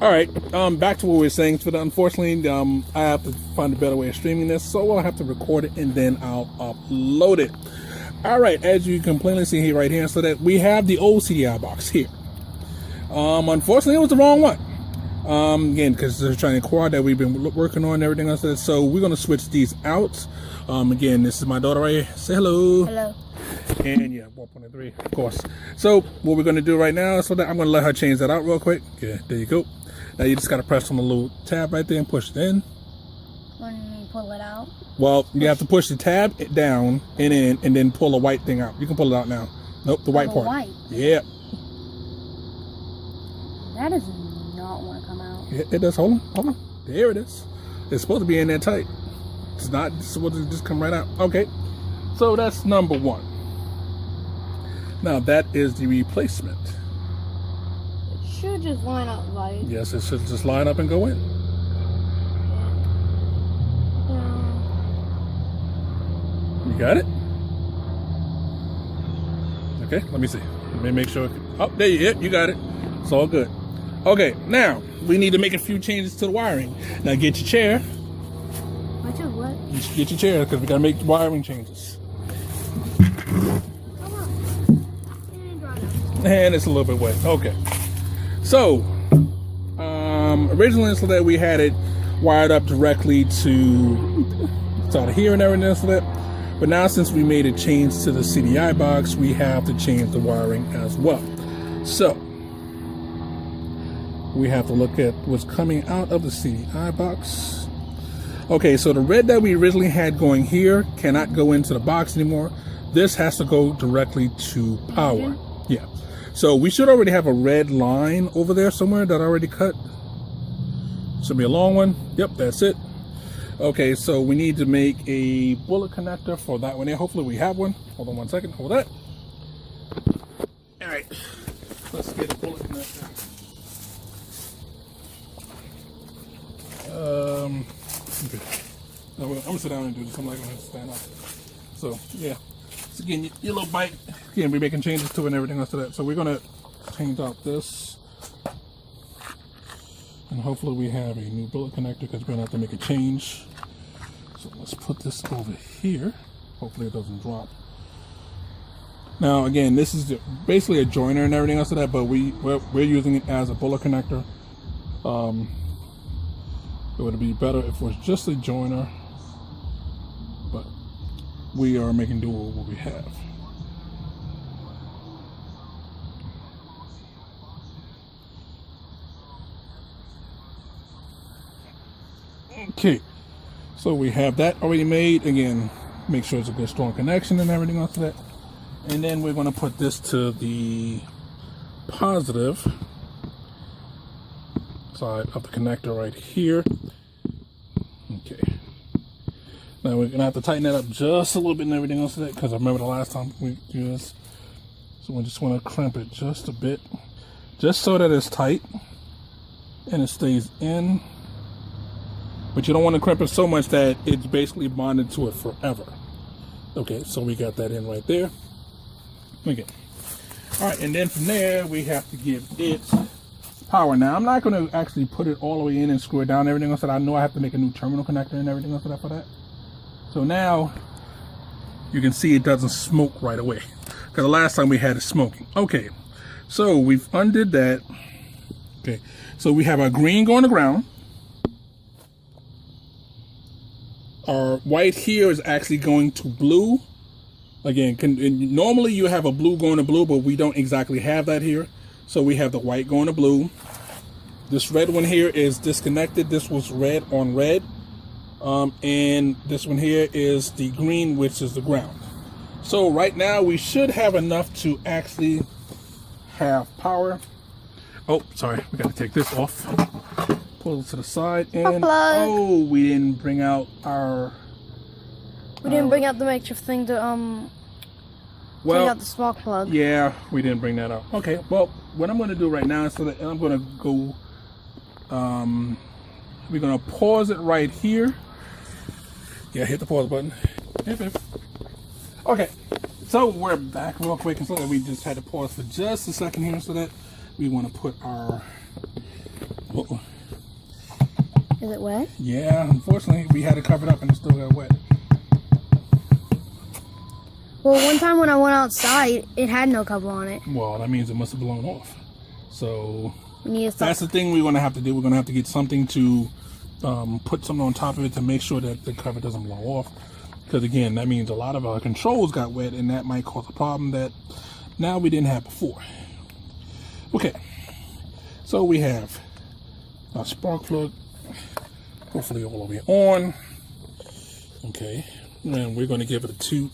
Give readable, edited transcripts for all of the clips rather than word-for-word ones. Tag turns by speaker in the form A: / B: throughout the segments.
A: All right, back to what we were saying. So unfortunately, I have to find a better way of streaming this, so I'll have to record it and then I'll upload it. All right, as you can plainly see here, right here, so that we have the old CDI box here. Unfortunately, it was the wrong one. Again, because they're trying to quad that we've been working on and everything else. So we're gonna switch these out. Again, this is my daughter right here. Say hello.
B: Hello.
A: And yeah, 1.3, of course. So what we're gonna do right now, so that I'm gonna let her change that out real quick. Okay, there you go. Now you just gotta press on the little tab right there and push it in.
B: When you pull it out?
A: Well, you have to push the tab down and in, and then pull the white thing out. You can pull it out now. Nope, the white part.
B: White.
A: Yeah.
B: That does not want to come out.
A: Yeah, it does. Hold on. There it is. It's supposed to be in there tight. It's not supposed to just come right out. Okay. So that's number one. Now that is the replacement.
B: It should just line up right.
A: Yes, it should just line up and go in. You got it? Okay, let me see. Let me make sure. Oh, there you got it. It's all good. Okay, now we need to make a few changes to the wiring. Now get your chair.
B: What's your what?
A: You should get your chair because we gotta make wiring changes.
B: Come on.
A: And it's a little bit wet. Okay. So, originally so that we had it wired up directly to out of here and everything so that. But now since we made a change to the CDI box, we have to change the wiring as well. So, we have to look at what's coming out of the CDI box. Okay, so the red that we originally had going here cannot go into the box anymore. This has to go directly to power. Yeah. So we should already have a red line over there somewhere that I already cut. Should be a long one. Yep, that's it. Okay, so we need to make a bullet connector for that one there. Hopefully we have one. Hold on one second. Hold that. All right. Let's get a bullet connector. Okay. I'm gonna sit down and do this. I'm not gonna stand up. So yeah. So again, your little bike. Again, we're making changes to it and everything else to that. So we're gonna change out this. And hopefully we have a new bullet connector because we're gonna have to make a change. So let's put this over here. Hopefully it doesn't drop. Now again, this is basically a joiner and everything else to that, but we're using it as a bullet connector. It would be better if it was just a joiner, but we are making do with what we have. Okay, so we have that already made. Again, make sure it's a good strong connection and everything else to that. And then we're going to put this to the positive side of the connector right here. Okay. Now we're going to have to tighten that up just a little bit and everything else to that because I remember the last time we do this. So we just want to crimp it just a bit, just so that it's tight and it stays in. But you don't want to crimp it so much that it's basically bonded to it forever. Okay, so we got that in right there. Okay. All right, and then from there, we have to give it power. Now, I'm not going to actually put it all the way in and screw it down and everything else. I know I have to make a new terminal connector and everything else for that. So now, you can see it doesn't smoke right away. Because the last time we had it smoking. Okay, so we've undid that. Okay, so we have our green going to ground. Our white here is actually going to blue. Again, normally you have a blue going to blue, but we don't exactly have that here. So we have the white going to blue. This red one here is disconnected. This was red on red. And this one here is the green, which is the ground. So right now we should have enough to actually have power. Oh, sorry, we got to take this off. Pull it to the side, and oh, we didn't bring out our.
B: We didn't bring out the makeshift thing to bring out the spark plug.
A: Yeah, we didn't bring that out. Okay, well, what I'm going to do right now is that I'm going to go. We're going to pause it right here. Yeah, hit the pause button. Okay, so we're back real quick, and so that we just had to pause for just a second here, so that we want to put our Uh-oh.
B: Is it wet?
A: Yeah, unfortunately, we had it covered up and it still got wet.
B: Well, one time when I went outside, it had no cover on it.
A: Well, that means it must have blown off. So
B: We need to stop.
A: that's the thing we're going to have to do. We're going to have to get something to put something on top of it to make sure that the cover doesn't blow off. Because again, that means a lot of our controls got wet, and that might cause a problem that now we didn't have before. Okay, so we have our spark plug, hopefully all the way on. Okay, and we're going to give it a toot.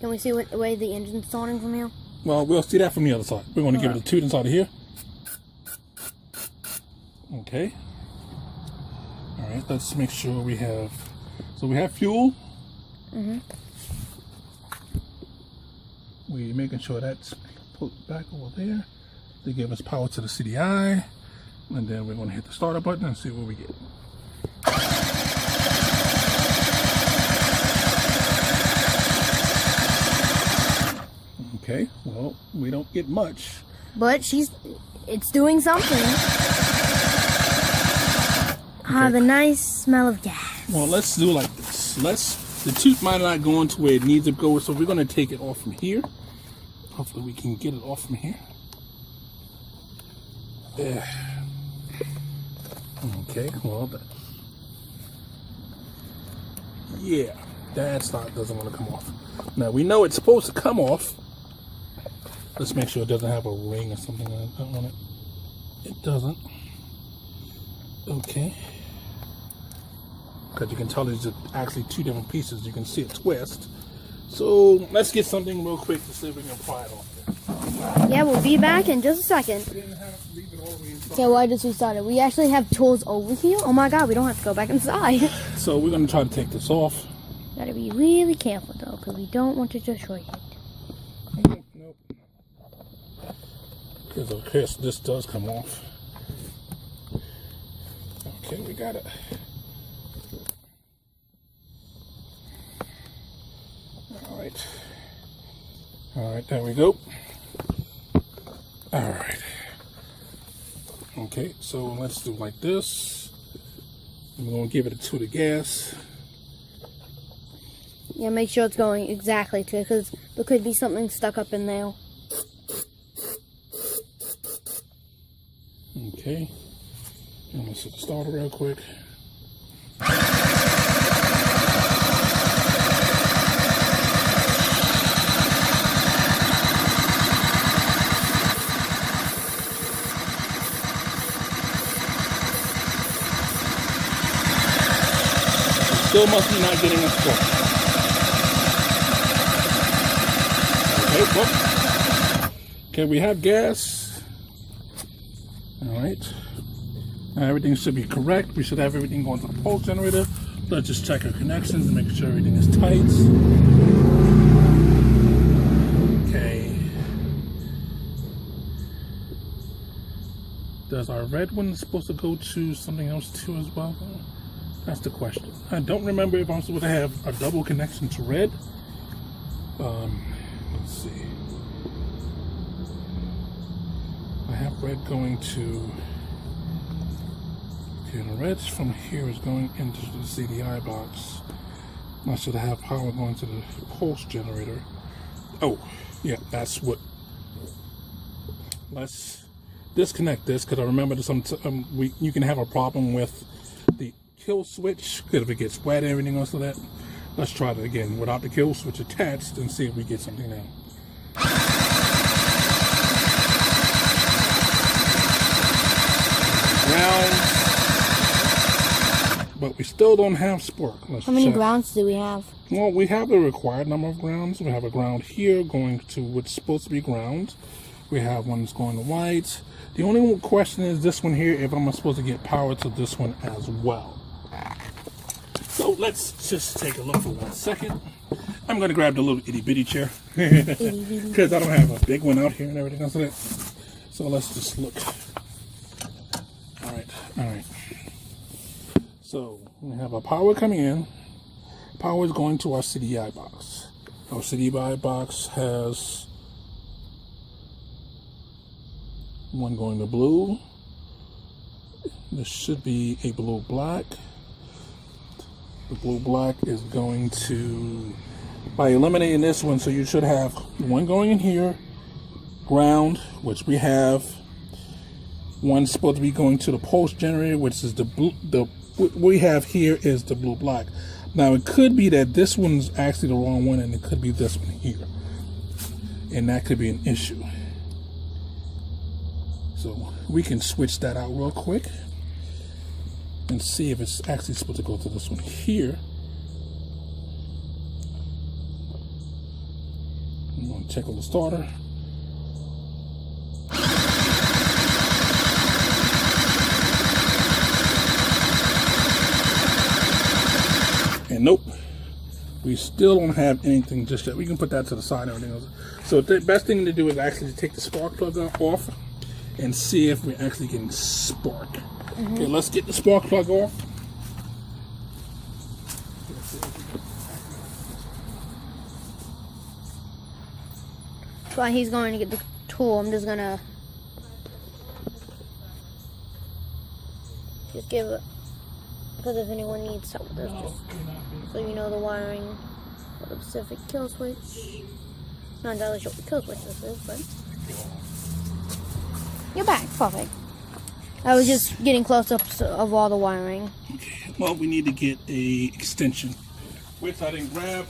B: Can we see what the way the engine's starting from here?
A: Well, we'll see that from the other side. We're going to give it a toot inside of here. Okay. All right, let's make sure we have... So we have fuel.
B: Mm-hmm.
A: We're making sure that's put back over there to give us power to the CDI. And then we're going to hit the starter button and see what we get. Okay, well, we don't get much.
B: But it's doing something. Ah, the nice smell of gas.
A: Well, let's do like this. The toot might not go into where it needs to go, so we're going to take it off from here. Hopefully we can get it off from here. Yeah. Okay, well, yeah, that's not, doesn't want to come off. Now, we know it's supposed to come off. Let's make sure it doesn't have a ring or something like that on it. It doesn't. Okay. Because you can tell there's actually two different pieces. You can see a twist. So let's get something real quick to see if we can pry it off there.
B: Yeah, we'll be back in just a second. Okay, well, I just restarted. We actually have tools over here. Oh my god, we don't have to go back inside.
A: So we're going to try to take this off.
B: Gotta be really careful though, because we don't want to destroy it.
A: Nope. Because of course this does come off. Okay, we got it. All right, there we go. All right. Okay, so let's do like this. I'm going to give it a toot of gas.
B: Yeah, make sure it's going exactly to, because there could be something stuck up in there.
A: Okay. And let's hit the starter real quick. Still must be not getting a spark. Okay, well. Okay, we have gas. Alright. Now everything should be correct. We should have everything going to the pulse generator. Let's just check our connections and make sure everything is tight. Okay. Does our red one supposed to go to something else too as well? That's the question. I don't remember if I'm supposed to have a double connection to red. Let's see. I have red going to... Okay, the red from here is going into the CDI box. I should have power going to the pulse generator. Oh, yeah, that's what... Let's disconnect this, because I remember you can have a problem with the kill switch, because if it gets wet and everything else like that. Let's try it again without the kill switch attached and see if we get something now. Grounds, but we still don't have spark. Let's
B: How many
A: check.
B: grounds do we have?
A: Well, we have the required number of grounds. We have a ground here going to what's supposed to be ground. We have one that's going to white. The only question is this one here, if I'm supposed to get power to this one as well. So let's just take a look for 1 second. I'm going to grab the little itty bitty chair because I don't have a big one out here and everything else like that. So let's just look. All right. So we have our power coming in. Power is going to our CDI box. Our CDI box has One going to blue. This should be a blue black. The blue black is going to, by eliminating this one, so you should have one going in here, ground, which we have. One's supposed to be going to the pulse generator, which is the blue. What we have here is the blue black. Now it could be that this one's actually the wrong one, and it could be this one here, and that could be an issue. So we can switch that out real quick and see if it's actually supposed to go to this one here. I'm going to check on the starter. And nope, we still don't have anything just yet. We can put that to the side and everything else. So the best thing to do is actually take the spark plug off and see if we're actually getting spark. Okay, let's get the spark plug off.
B: While he's going to get the tool, I'm just gonna give it, because if anyone needs help, there's just, so you know the wiring for the specific kill switch. Not entirely sure what the kill switch this is, but you're back. Perfect. I was just getting close-ups of all the wiring.
A: Okay, well, we need to get a extension, which I didn't grab.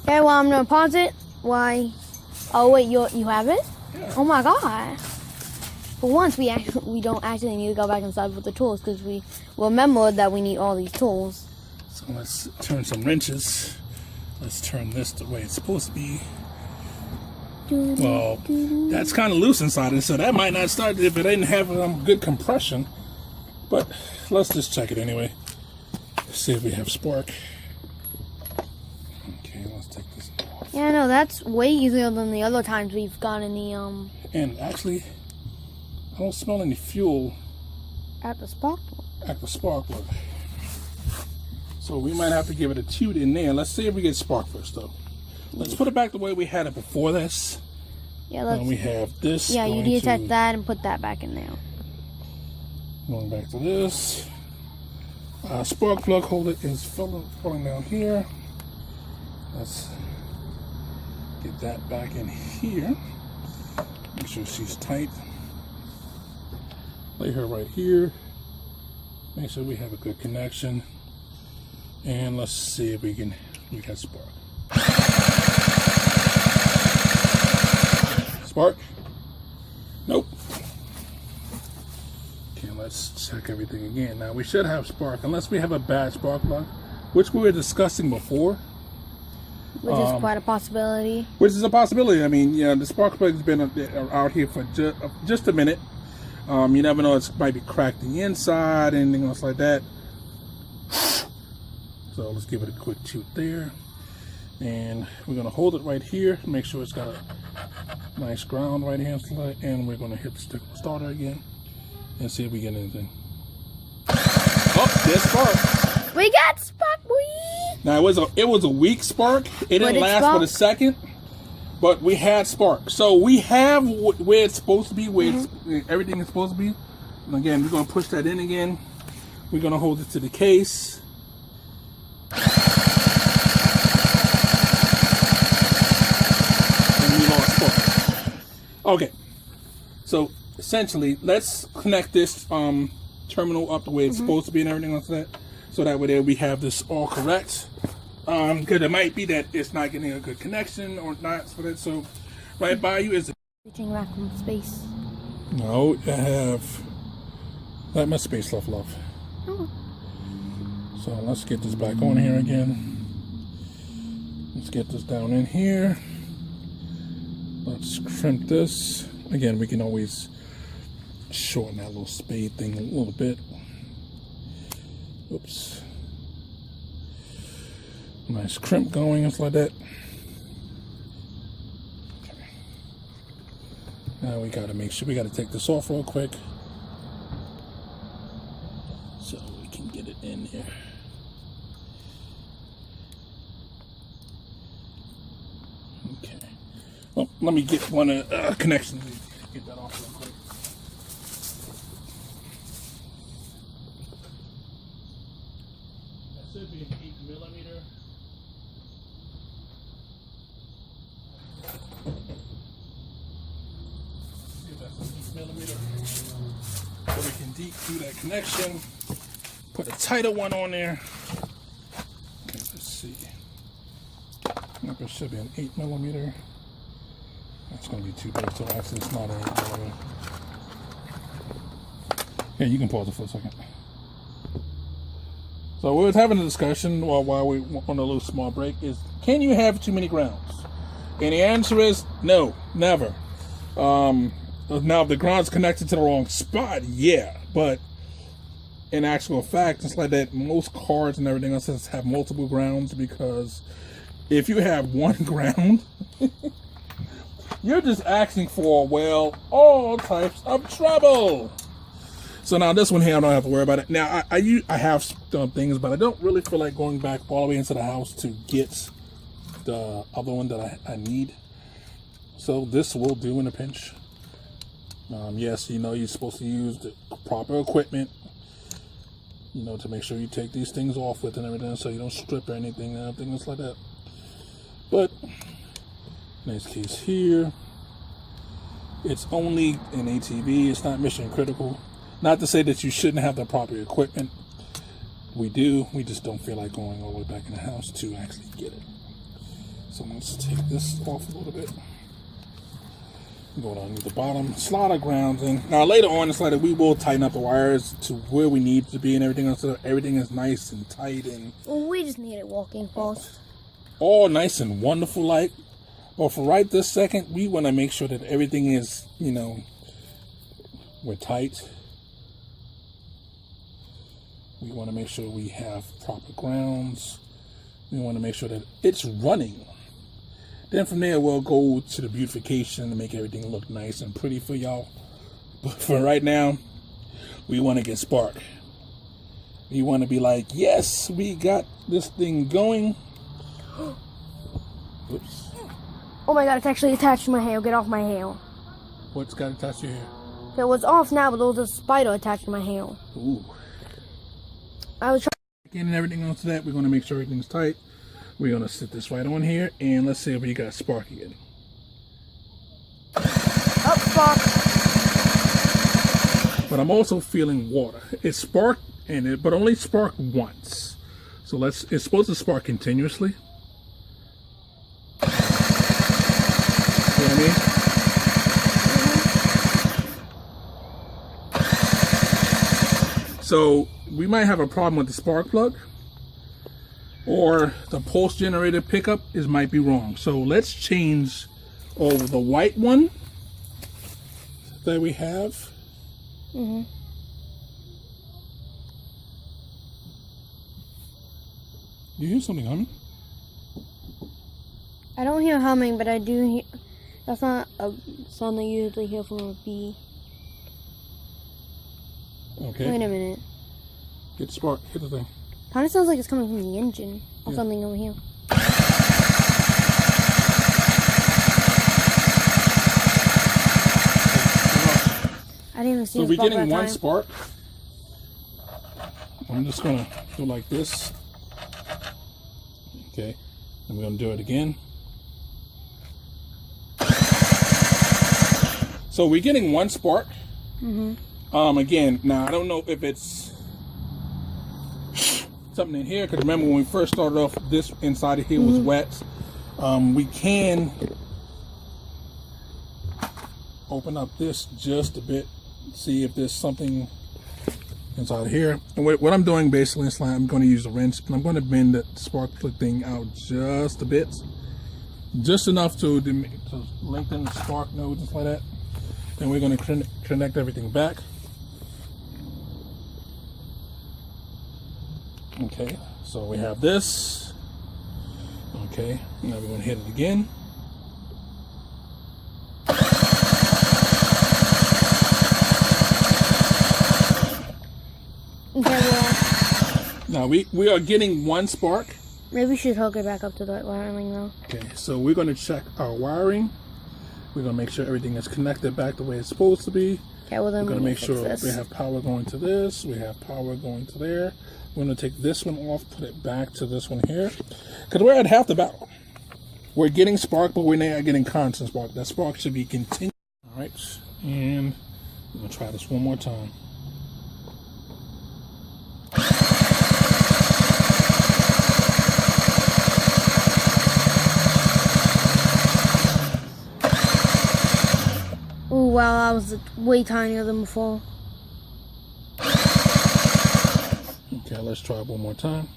B: Okay, well, I'm gonna pause it. Why? Oh wait, you have it?
A: Yeah.
B: Oh my god! For once, we don't actually need to go back inside with the tools, because we remember that we need all these tools.
A: So let's turn some wrenches. Let's turn this the way it's supposed to be. Well, that's kind of loose inside it, so that might not start if it didn't have good compression. But let's just check it anyway. See if we have spark. Okay, let's take this off.
B: Yeah, no, that's way easier than the other times we've gotten the
A: And actually, I don't smell any fuel
B: at the spark plug.
A: at the spark plug. So we might have to give it a toot in there. Let's see if we get spark first, though. Let's put it back the way we had it before this.
B: Yeah, let's.
A: And we have this.
B: Yeah, you
A: going
B: detach
A: to,
B: that and put that back in there.
A: Going back to this. Spark plug holder is falling down here. Let's get that back in here. Make sure she's tight. Lay her right here. Make sure we have a good connection. And let's see if we got spark. Spark? Nope. Okay, let's check everything again. Now we should have spark, unless we have a bad spark plug, which we were discussing before.
B: Which is quite a possibility.
A: Which is a possibility. I mean, yeah, the spark plug's been out here for just a minute. You never know, it might be cracked the inside, anything else like that. So let's give it a quick toot there. And we're going to hold it right here. Make sure it's got a nice ground right here. And we're going to hit the starter again and see if we get anything. Oh, there's spark.
B: We got spark, boy.
A: Now it was a weak spark. It didn't last but a second, but we had spark. So we have where it's supposed to be, where everything is supposed to be. And again, we're going to push that in again. We're going to hold it to the case. And we lost spark. Okay, so essentially, let's connect this terminal up the way it's supposed to be and everything like that. So that way there we have this all correct. Because it might be that it's not getting a good connection or not for that. So right by you is
B: Reaching back from space.
A: no, I have that much space left.
B: Oh.
A: So let's get this back on here again. Let's get this down in here. Let's crimp this. Again, we can always shorten that little spade thing a little bit. Oops. Nice crimp going, just like that. Okay. Now we gotta make sure, we gotta take this off real quick so we can get it in here. Okay. Oh, let me get one connection. Get that off real quick. That should be an 8mm. See if that's an 8mm. So we can do that connection. Put a tighter one on there. Okay, let's see. There should be an 8mm. That's going to be too big, so actually it's not an 8mm. Yeah, you can pause it for a second. So we was having a discussion while we on a little small break is, can you have too many grounds? And the answer is no, never. Now if the ground's connected to the wrong spot, yeah, but in actual fact, it's like that most cars and everything else have multiple grounds, because if you have one ground, you're just asking for, well, all types of trouble. So now this one here, I don't have to worry about it. Now, I have some things, but I don't really feel like going back all the way into the house to get the other one that I need. So this will do in a pinch. Yes, you know, you're supposed to use the proper equipment, you know, to make sure you take these things off with and everything, so you don't strip or anything else like that. But in this case here, it's only an ATV. It's not mission critical. Not to say that you shouldn't have the proper equipment. We do. We just don't feel like going all the way back in the house to actually get it. So let's take this off a little bit. Go down to the bottom, slide our grounds in. Now later on, it's like we will tighten up the wires to where we need to be and everything else, so everything is nice and tight and.
B: Well, we just need it walking post.
A: All nice and wonderful, like. But for right this second, we want to make sure that everything is, you know, we're tight. We want to make sure we have proper grounds. We want to make sure that it's running. Then from there, we'll go to the beautification to make everything look nice and pretty for y'all. But for right now, we want to get spark. We want to be like, yes, we got this thing going. Oops.
B: Oh my god, it's actually attached to my hair. Get off my hair.
A: What's got attached to your hair?
B: So it's off now, but there was a spider attached to my hair.
A: Ooh.
B: I was trying.
A: Again, and everything else to that, we're going to make sure everything's tight. We're going to sit this right on here, and let's see if we got spark again.
B: Up, spark.
A: But I'm also feeling water. It's spark in it, but only spark once. So it's supposed to spark continuously. You know what I mean? So we might have a problem with the spark plug, or the pulse generator pickup might be wrong. So let's change over the white one that we have.
B: Mm-hmm.
A: You hear something humming?
B: I don't hear humming, but I do hear. That's not a sound I usually hear from a bee.
A: Okay.
B: Wait a minute.
A: Hit spark. Hit the thing.
B: Kind of sounds like it's coming from the engine or something over here. I didn't even see.
A: So we're getting one spark. I'm just gonna do like this. Okay, and we're gonna do it again. So we're getting one spark.
B: Mm-hmm.
A: Again, now I don't know if it's something in here, because remember when we first started off, this inside of here was wet. We can open up this just a bit, see if there's something inside here. And what I'm doing basically is I'm going to use a wrench, and I'm going to bend the spark plug thing out just a bit, just enough to lengthen the spark nodes and like that. Then we're going to connect everything back. Okay, so we have this. Okay, now we're going to hit it again.
B: Okay, well,
A: now we are getting one spark.
B: maybe we should hook it back up to the wiring though.
A: Okay, so we're going to check our wiring. We're gonna make sure everything is connected back the way it's supposed to be.
B: Okay, well then
A: we're gonna make sure
B: this.
A: we have power going to this. We have power going to there. We're gonna take this one off, put it back to this one here, because we're at half the battle. We're getting spark, but we're not getting constant spark. That spark should be continued. All right, and we're gonna try this one more time.
B: Oh wow, that was way tinier than before.
A: Okay, let's try it one more time.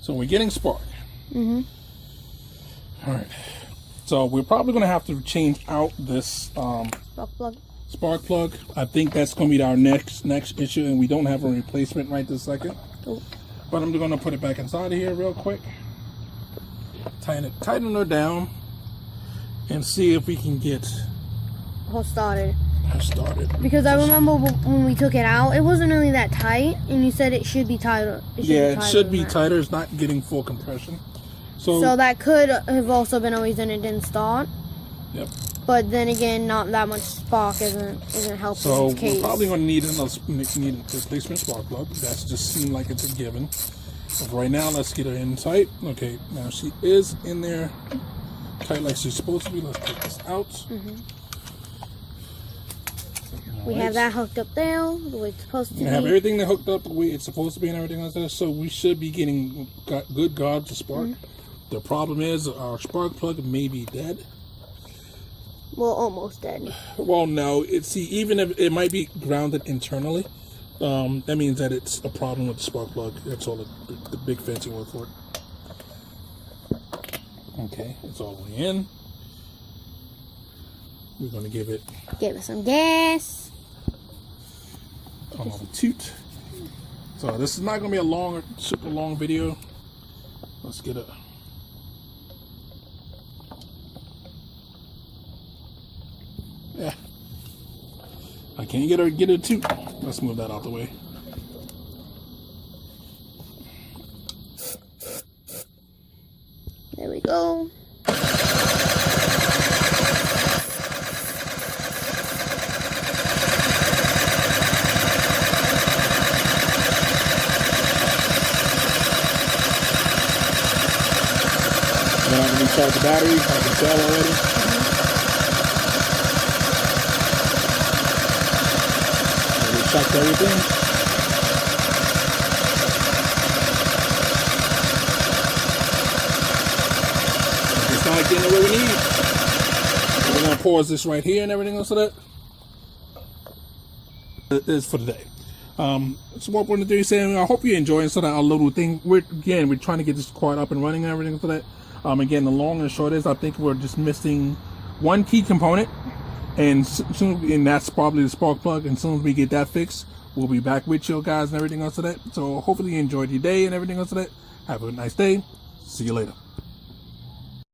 A: So we're getting spark.
B: Mm-hmm.
A: All right. So we're probably going to have to change out this spark plug. I think that's going to be our next issue, and we don't have a replacement right this second.
B: Oh.
A: But I'm going to put it back inside of here real quick. Tighten her down, and see if we can get
B: her started.
A: Because
B: I remember when we took it out, it wasn't really that tight, and you said it should be tighter.
A: It should be tighter. It's not getting full compression.
B: So that could have also been a reason it didn't start.
A: Yep.
B: But then again, not that much spark isn't helping.
A: So
B: its case.
A: we're probably going to need a replacement spark plug. That's just seemed like it's a given. But right now, let's get her in tight. Okay, now she is in there tight like she's supposed to be. Let's take this out.
B: Mm-hmm. We have that hooked up there the way it's supposed to be.
A: We have everything hooked up the way it's supposed to be and everything like that. So we should be getting good gauge of spark. Mm-hmm. The problem is our spark plug may be dead.
B: Well, almost dead.
A: Well, no. Even if it might be grounded internally, that means that it's a problem with the spark plug. That's all the big fancy word for it. Okay, it's all the way in. We're going to give it
B: some gas.
A: Turn on the toot. So this is not going to be a super long video. Let's get it. Yeah. I can't get her toot. Let's move that out the way.
B: There we go.
A: Then I can recharge the battery. I can tell already. We checked everything. It's not getting what we need. We're gonna pause this right here and everything else of that. It is for today. So what we're gonna do is saying I hope you enjoy it. So that our little thing. We're trying to get this quad up and running and everything for that. Again, the long and short is I think we're just missing one key component, and that's probably the spark plug. And as soon as we get that fixed, we'll be back with you guys and everything else of that. So hopefully you enjoyed your day and everything else of that. Have a nice day. See you later.